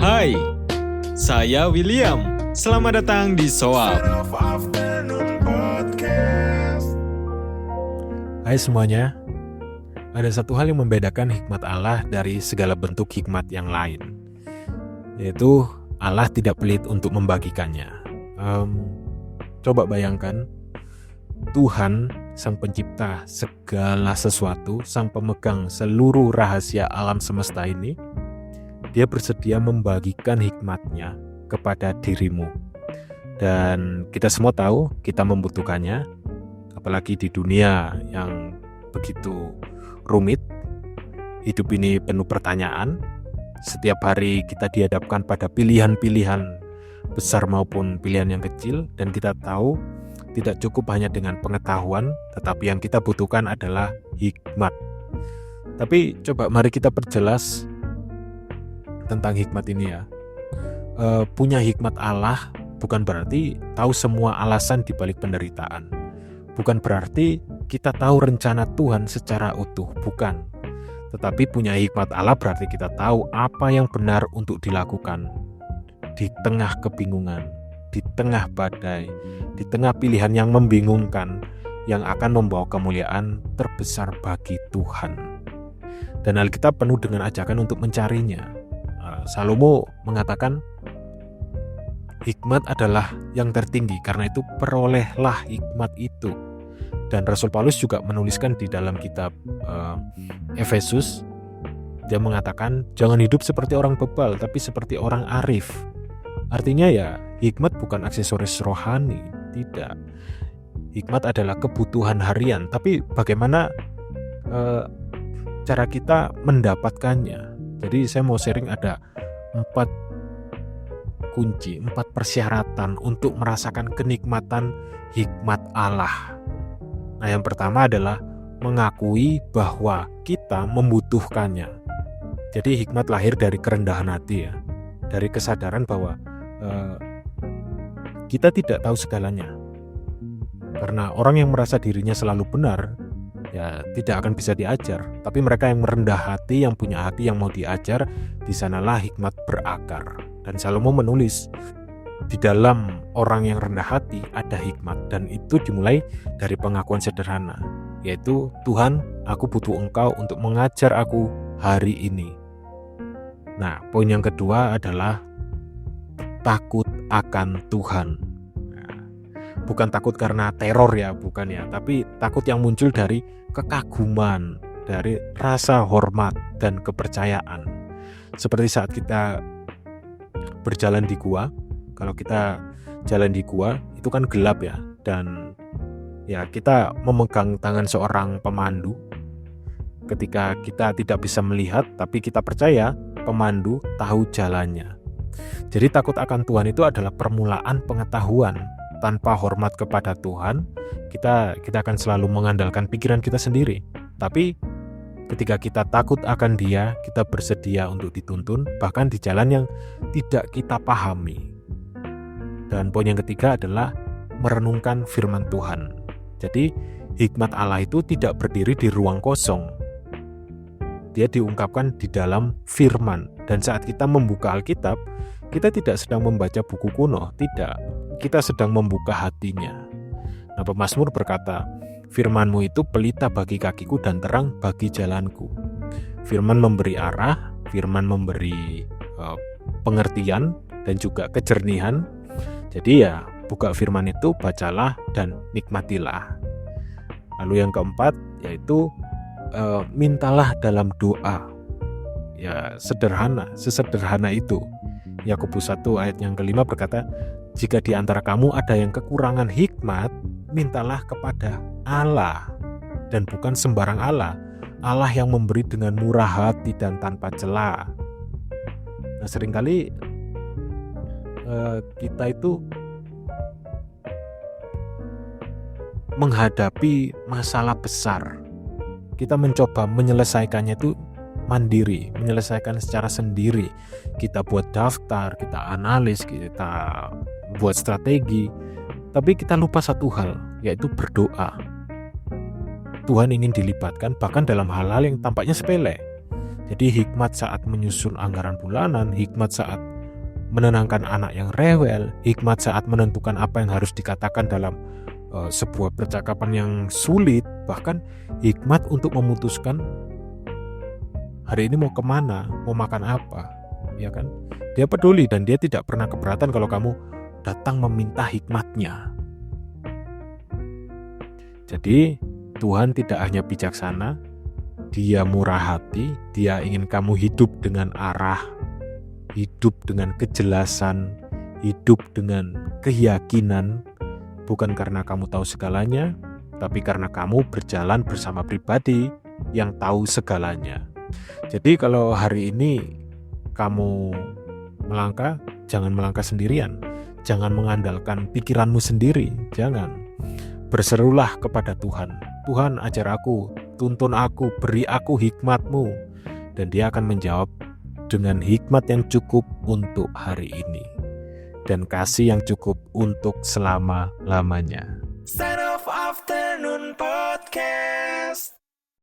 Hai, saya William. Selamat datang di Soap. Hai semuanya, ada satu hal yang membedakan hikmat Allah dari segala bentuk hikmat yang lain, yaitu Allah tidak pelit untuk membagikannya. Coba bayangkan, Tuhan, Sang Pencipta segala sesuatu, Sang Pemegang seluruh rahasia alam semesta ini, Dia bersedia membagikan hikmatnya kepada dirimu. Dan kita semua tahu, kita membutuhkannya, apalagi di dunia yang begitu rumit. Hidup ini penuh pertanyaan. Setiap hari kita dihadapkan pada pilihan-pilihan besar maupun pilihan yang kecil, dan kita tahu tidak cukup hanya dengan pengetahuan, tetapi yang kita butuhkan adalah hikmat. Tapi coba mari kita perjelas tentang hikmat ini ya. Punya hikmat Allah bukan berarti tahu semua alasan di balik penderitaan. Bukan berarti kita tahu rencana Tuhan secara utuh, bukan. Tetapi punya hikmat Allah berarti kita tahu apa yang benar untuk dilakukan di tengah kebingungan, di tengah badai, di tengah pilihan yang membingungkan, yang akan membawa kemuliaan terbesar bagi Tuhan. Dan Alkitab penuh dengan ajakan untuk mencarinya. Salomo mengatakan, hikmat adalah yang tertinggi, karena itu perolehlah hikmat itu. Dan Rasul Paulus juga menuliskan di dalam kitab Efesus, dia mengatakan jangan hidup seperti orang bebal, tapi seperti orang arif. Artinya ya, hikmat bukan aksesoris rohani, tidak. Hikmat adalah kebutuhan harian, tapi bagaimana cara kita mendapatkannya. Jadi saya mau sharing ada 4 kunci, 4 persyaratan untuk merasakan kenikmatan hikmat Allah. Nah, yang pertama adalah mengakui bahwa kita membutuhkannya. Jadi hikmat lahir dari kerendahan hati ya, dari kesadaran bahwa kita tidak tahu segalanya. Karena orang yang merasa dirinya selalu benar, ya tidak akan bisa diajar. Tapi mereka yang merendah hati, yang punya hati yang mau diajar, di sanalah hikmat berakar. Dan Salomo menulis, di dalam orang yang rendah hati ada hikmat, dan itu dimulai dari pengakuan sederhana, yaitu Tuhan, aku butuh Engkau untuk mengajar aku hari ini. Nah, poin yang kedua adalah takut akan Tuhan. Nah, bukan takut karena teror ya, bukan ya, tapi takut yang muncul dari kekaguman, dari rasa hormat dan kepercayaan. Seperti saat kita berjalan di gua. Kalau kita jalan di gua itu kan gelap ya, dan ya kita memegang tangan seorang pemandu. Ketika kita tidak bisa melihat, tapi kita percaya pemandu tahu jalannya. Jadi takut akan Tuhan itu adalah permulaan pengetahuan. Tanpa hormat kepada Tuhan, kita akan selalu mengandalkan pikiran kita sendiri. Tapi ketika kita takut akan Dia, kita bersedia untuk dituntun, bahkan di jalan yang tidak kita pahami. Dan poin yang ketiga adalah merenungkan firman Tuhan. Jadi hikmat Allah itu tidak berdiri di ruang kosong. Dia diungkapkan di dalam firman. Dan saat kita membuka Alkitab, kita tidak sedang membaca buku kuno, tidak. Kita sedang membuka hatinya. Nah, pemazmur berkata, firman-Mu itu pelita bagi kakiku dan terang bagi jalanku. Firman memberi arah, firman memberi pengertian dan juga kejernihan. Jadi ya, buka firman itu, bacalah dan nikmatilah. Lalu yang keempat, yaitu mintalah dalam doa. Ya, sederhana, sesederhana itu. Yakobus 1 ayat yang ke-5 berkata, jika di antara kamu ada yang kekurangan hikmat, mintalah kepada Allah, dan bukan sembarang Allah. Allah yang memberi dengan murah hati dan tanpa cela. Nah, seringkali kita itu menghadapi masalah besar, kita mencoba menyelesaikannya itu mandiri, menyelesaikan secara sendiri. Kita buat daftar, kita analis, kita buat strategi, tapi kita lupa satu hal, yaitu berdoa. Tuhan ingin dilibatkan bahkan dalam hal-hal yang tampaknya sepele. Jadi hikmat saat menyusun anggaran bulanan, hikmat saat menenangkan anak yang rewel, hikmat saat menentukan apa yang harus dikatakan dalam sebuah percakapan yang sulit, bahkan hikmat untuk memutuskan hari ini mau kemana, mau makan apa, ya kan? Dia peduli dan dia tidak pernah keberatan kalau kamu datang meminta hikmatnya. Jadi Tuhan tidak hanya bijaksana, Dia murah hati, Dia ingin kamu hidup dengan arah, hidup dengan kejelasan, hidup dengan keyakinan, bukan karena kamu tahu segalanya, tapi karena kamu berjalan bersama pribadi yang tahu segalanya. Jadi kalau hari ini kamu melangkah, jangan melangkah sendirian. Jangan mengandalkan pikiranmu sendiri, jangan. Berserulah kepada Tuhan. Tuhan, ajar aku, tuntun aku, beri aku hikmat-Mu. Dan Dia akan menjawab dengan hikmat yang cukup untuk hari ini. Dan kasih yang cukup untuk selama-lamanya. Stand of Afternoon Podcast.